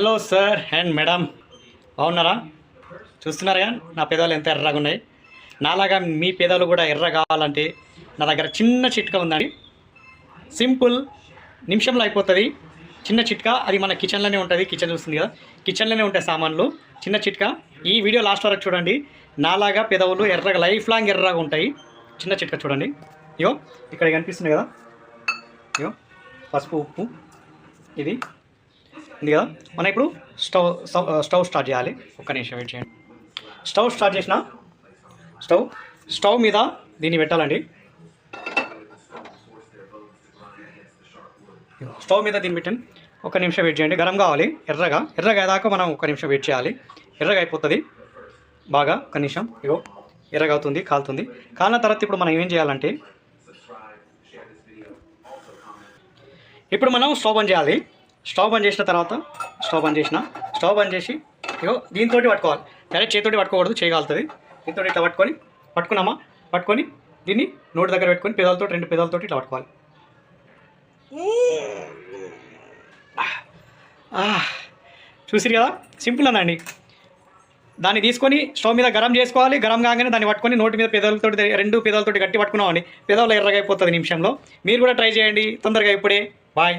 Hello sir and madam, బాగున్నారా? చూస్తున్నారుగా నా పెదాలు ఎంత ఎర్రగా ఉన్నాయి. నాలాగా మీ పెదాలు కూడా ఎర్ర కావాలంటే నా దగ్గర చిన్న చిట్కా ఉందండి. సింపుల్, నిమిషంలో అయిపోతుంది. చిన్న చిట్కా, అది మన కిచెన్లోనే ఉంటుంది. కిచెన్ చూస్తుంది కదా, కిచెన్లోనే ఉంటాయి సామాన్లు. చిన్న చిట్కా, ఈ వీడియో లాస్ట్ వరకు చూడండి. నాలాగా పెదవులు ఎర్రగా లైఫ్ లాంగ్ ఎర్రగా ఉంటాయి. చిన్న చిట్కా చూడండి. ఇగో ఇక్కడ కనిపిస్తుంది కదా, ఇగో పసుపు, ఉప్పు, ఇది ఉంది కదా. మనం ఇప్పుడు స్టవ్ స్టార్ట్ చేయాలి. ఒక్క నిమిషం వెయిట్ చేయండి. స్టవ్ స్టార్ట్ చేసిన స్టవ్ మీద దీన్ని పెట్టాలండి. స్టవ్ మీద దీన్ని పెట్టండి. ఒక నిమిషం వెయిట్ చేయండి. గరం కావాలి, ఎర్రగా అయ్యేదాకా మనం ఒక నిమిషం వెయిట్ చేయాలి. ఎర్రగా అయిపోతుంది బాగా. ఒక నిమిషం, ఇగో ఎర్రగా అవుతుంది, కాలుతుంది. కాలిన తర్వాత ఇప్పుడు మనం ఏం చేయాలంటే, ఇప్పుడు మనం స్టవ్ బంద్ చేయాలి. స్టవ్ బంద్ చేసిన తర్వాత స్టవ్ బంద్ చేసి ఇగో దీంతో పట్టుకోవాలి. డైరెక్ట్ చేతితోటి పట్టుకోకూడదు, చేయగలుగుతుంది. దీంతో ఇట్లా పట్టుకొని దీన్ని నోటి దగ్గర పెట్టుకొని రెండు పెదాలతో ఇట్లా పట్టుకోవాలి. చూసిరు కదా, సింపుల్ అనండి. దాన్ని తీసుకొని స్టవ్ మీద గరం చేసుకోవాలి. గరం కాగానే దాన్ని పట్టుకొని నోటి మీద రెండు పెదాలతోటి గట్టి పట్టుకున్నామండి. పెదాలు ఎర్రగా అయిపోతుంది నిమిషంలో. మీరు కూడా ట్రై చేయండి తొందరగా ఇప్పుడే. బాయ్.